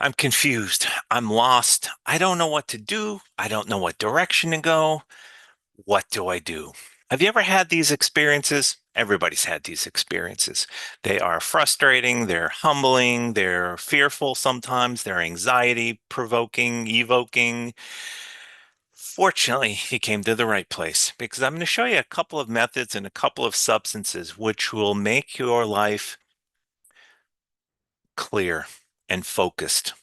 I'm confused. I'm lost. I don't know what to do. I don't know what direction to go. What do I do? Have you ever had these experiences? Everybody's had these experiences. They are frustrating, they're humbling, they're fearful sometimes, they're anxiety provoking, evoking. Fortunately, he came to the right place because I'm going to show you a couple of methods and a couple of substances which will make your life clear and focused.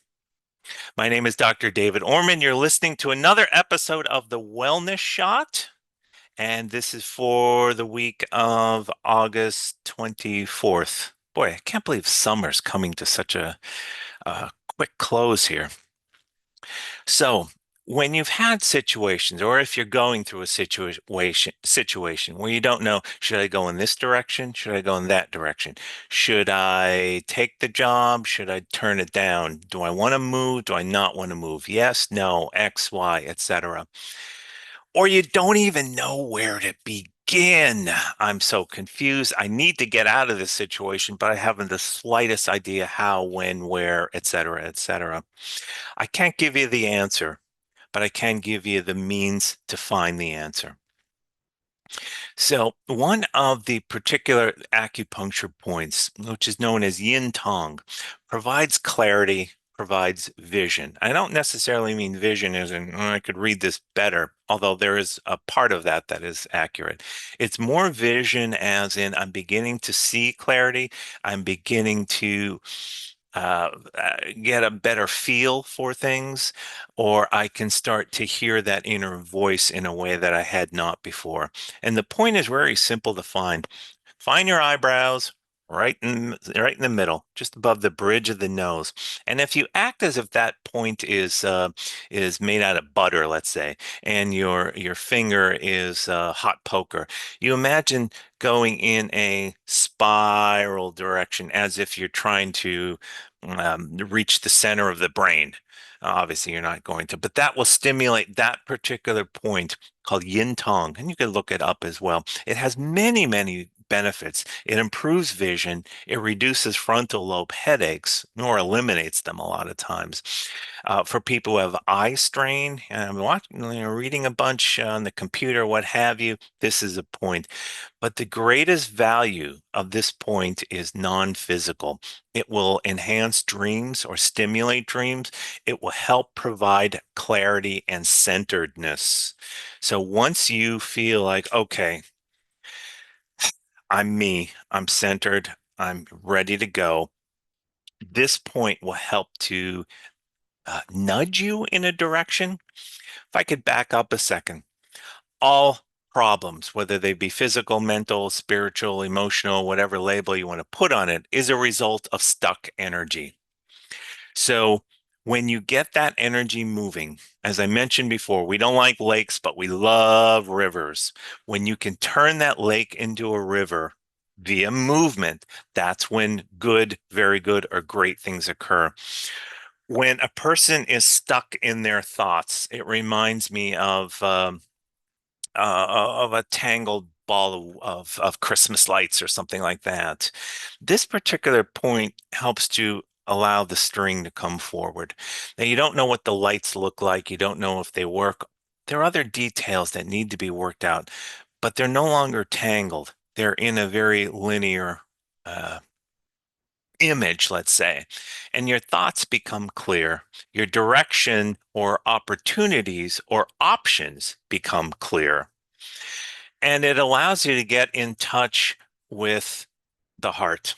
My name is Dr. David Orman. You're listening to another episode of The Wellness Shot, and this is for the week of August 24th. Boy, I can't believe summer's coming to such a quick close here. So, when you've had situations, or if you're going through a situation where you don't know, should I go in this direction? Should I go in that direction? Should I take the job? Should I turn it down? Do I want to move? Do I not want to move? Yes, no, X, Y, etc. Or you don't even know where to begin. I'm so confused. I need to get out of this situation, but I haven't the slightest idea how, when, where, etc., etc. I can't give you the answer, but I can give you the means to find the answer. So, one of the particular acupuncture points, which is known as yin tong, provides clarity, provides vision. I don't necessarily mean vision as in, "Oh, I could read this better," although there is a part of that that is accurate. It's more vision as in, I'm beginning to see clarity, I'm beginning to get a better feel for things, or I can start to hear that inner voice in a way that I had not before. And the point is very simple to find. Find your eyebrows right in the middle, just above the bridge of the nose. And if you act as if that point is made out of butter, let's say, and your finger is hot poker, you imagine going in a spiral direction as if you're trying to reach the center of the brain. Obviously, you're not going to, but that will stimulate that particular point called yin tong, and you can look it up as well. It has many, many benefits. It improves vision, it reduces frontal lobe headaches, or eliminates them a lot of times. For people who have eye strain, watching, reading a bunch on the computer, what have you, this is a point. But the greatest value of this point is non-physical. It will enhance dreams or stimulate dreams. It will help provide clarity and centeredness. So once you feel like, okay, I'm me, I'm centered, I'm ready to go, this point will help to nudge you in a direction. If I could back up a second, all problems, whether they be physical, mental, spiritual, emotional, whatever label you want to put on it, is a result of stuck energy. So when you get that energy moving, as I mentioned before, we don't like lakes, but we love rivers. When you can turn that lake into a river via movement, that's when good, very good, or great things occur. When a person is stuck in their thoughts, it reminds me of a tangled ball of Christmas lights or something like that. This particular point helps to allow the string to come forward. Now, you don't know what the lights look like. You don't know if they work. There are other details that need to be worked out, but they're no longer tangled. They're in a very linear uh, image, let's say, and your thoughts become clear. Your direction or opportunities or options become clear, and it allows you to get in touch with the heart.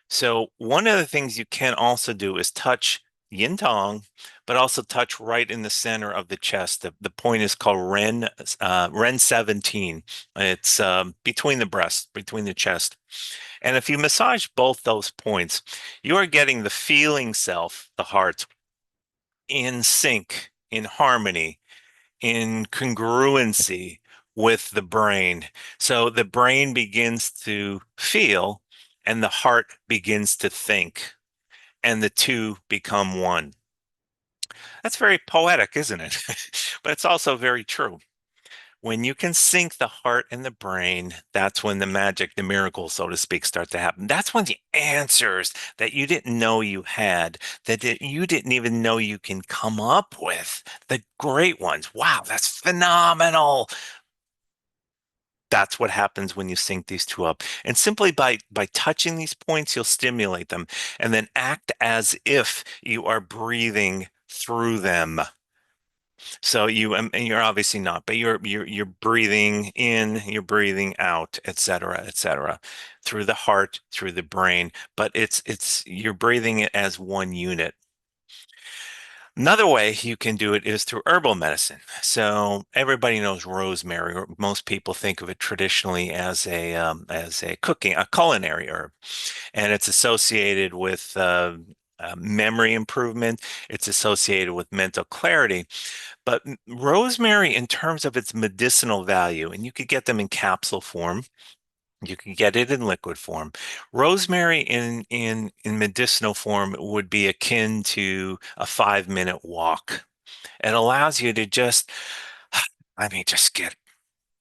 So one of the things you can also do is touch yin tong, but also touch right in the center of the chest. The point is called Ren 17. It's between the breast, between the chest. And if you massage both those points, you are getting the feeling self, the heart, in sync, in harmony, in congruency with the brain. So the brain begins to feel and the heart begins to think, and the two become one. That's very poetic, isn't it? But it's also very true. When you can sync the heart and the brain, that's when the magic, the miracles, so to speak, start to happen. That's when the answers that you didn't know you had, you didn't even know you can come up with, the great ones. Wow, that's phenomenal. That's what happens when you sync these two up. And simply by touching these points, you'll stimulate them and then act as if you are breathing through them. So and you're obviously not, but you're breathing in, you're breathing out, et cetera, through the heart, through the brain, but it's you're breathing it as one unit. Another way you can do it is through herbal medicine. So everybody knows rosemary, or most people think of it traditionally as a cooking, a culinary herb, and it's associated with memory improvement. It's associated with mental clarity. But rosemary, in terms of its medicinal value, and you could get them in capsule form, you can get it in liquid form. Rosemary in medicinal form would be akin to a 5 minute walk. It allows you to just, I mean, just get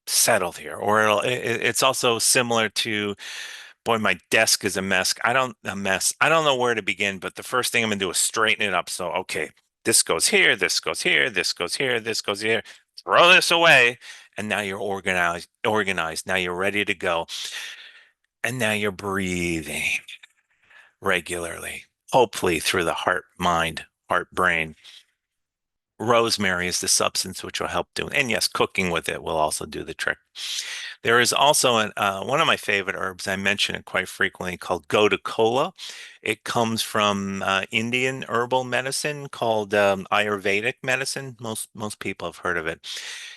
settled here. Or it's also similar to, boy, my desk is a mess. I don't know where to begin, but the first thing I'm gonna do is straighten it up. So, okay, this goes here, this goes here, this goes here, this goes here. Throw this away, and now you're organized. Now you're ready to go, and now you're breathing regularly, hopefully through the heart, brain. Rosemary is the substance which will help do, and yes, cooking with it will also do the trick. There is also one of my favorite herbs. I mention it quite frequently called Gotu Kola. It comes from Indian herbal medicine called Ayurvedic medicine. Most people have heard of it.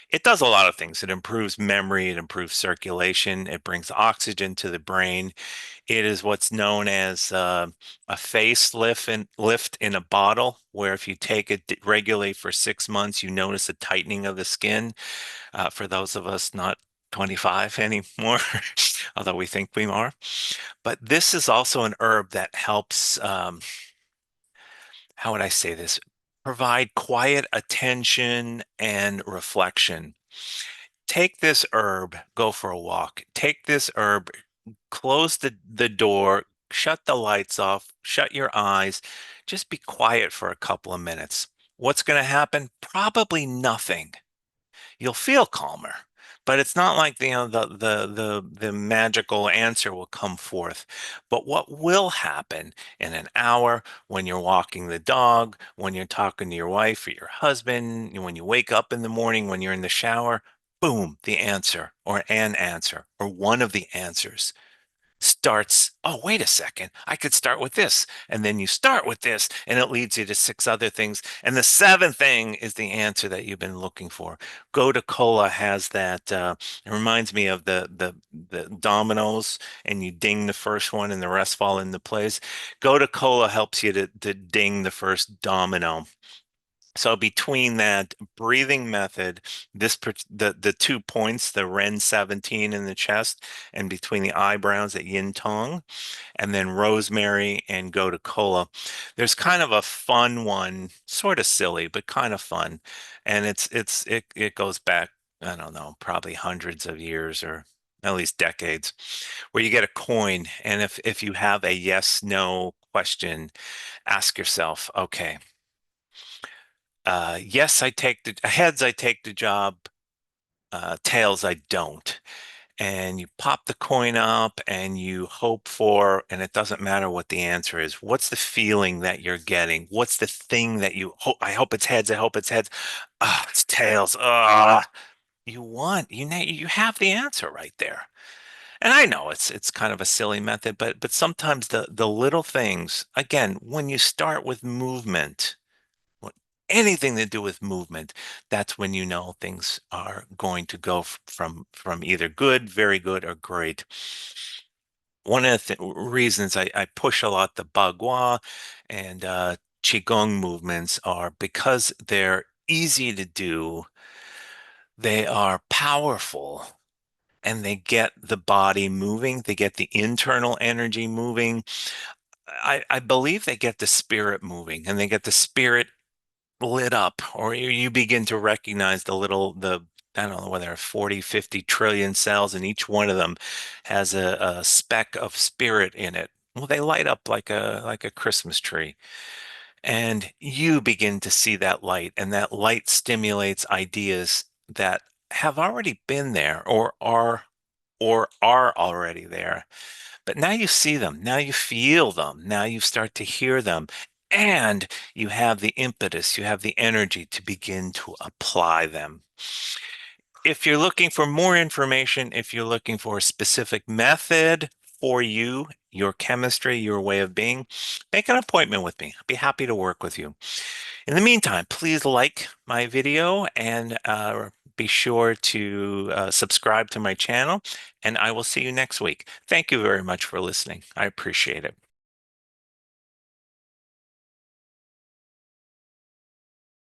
It does a lot of things. It improves memory, it improves circulation, it brings oxygen to the brain. It is what's known as a facelift lift in a bottle, where if you take it regularly for 6 months, you notice a tightening of the skin. For those of us not 25 anymore, although we think we are. But this is also an herb that helps, how would I say this? Provide quiet attention and reflection. Take this herb, go for a walk. Take this herb, close the door, shut the lights off, shut your eyes, just be quiet for a couple of minutes. What's going to happen? Probably nothing. You'll feel calmer, but it's not like the magical answer will come forth. But what will happen in an hour, when you're walking the dog, when you're talking to your wife or your husband, when you wake up in the morning, when you're in the shower, boom, the answer, or an answer, or one of the answers starts. Oh, wait a second, I could start with this. And then you start with this, and it leads you to six other things. And the seventh thing is the answer that you've been looking for. Gotu Kola has that. It reminds me of the dominoes, and you ding the first one, and the rest fall into place. Gotu Kola helps you to ding the first domino. So between that breathing method, the 2 points, the Ren 17 in the chest, and between the eyebrows at Yin Tong, and then rosemary and Gotu Kola, there's kind of a fun one, sort of silly, but kind of fun. And it goes back, I don't know, probably hundreds of years, or at least decades, where you get a coin, and if you have a yes no question, ask yourself, okay, yes, I take the heads, I take the job, tails, I don't. And you pop the coin up and you hope for, and it doesn't matter what the answer is. What's the feeling that you're getting? What's the thing that you hope? I hope it's heads. I hope it's heads. Ah, it's tails. Ah, you have the answer right there. And I know it's kind of a silly method, but sometimes the little things, again, when you start with movement, what- anything to do with movement, that's when you know things are going to go from either good, very good, or great. One of the reasons I push a lot the Bagua and Qigong movements are because they're easy to do, they are powerful, and they get the body moving, they get the internal energy moving. I believe they get the spirit moving, and they get the spirit lit up, or you begin to recognize I don't know whether 40, 50 trillion cells, and each one of them has a speck of spirit in it. Well, they light up like a Christmas tree. And you begin to see that light, and that light stimulates ideas that have already been there or are already there. But now you see them, now you feel them, now you start to hear them, and you have the impetus, you have the energy to begin to apply them. If you're looking for more information, if you're looking for a specific method for you, your chemistry, your way of being, make an appointment with me. I'd be happy to work with you. In the meantime, please like my video and be sure to subscribe to my channel, and I will see you next week. Thank you very much for listening. I appreciate it.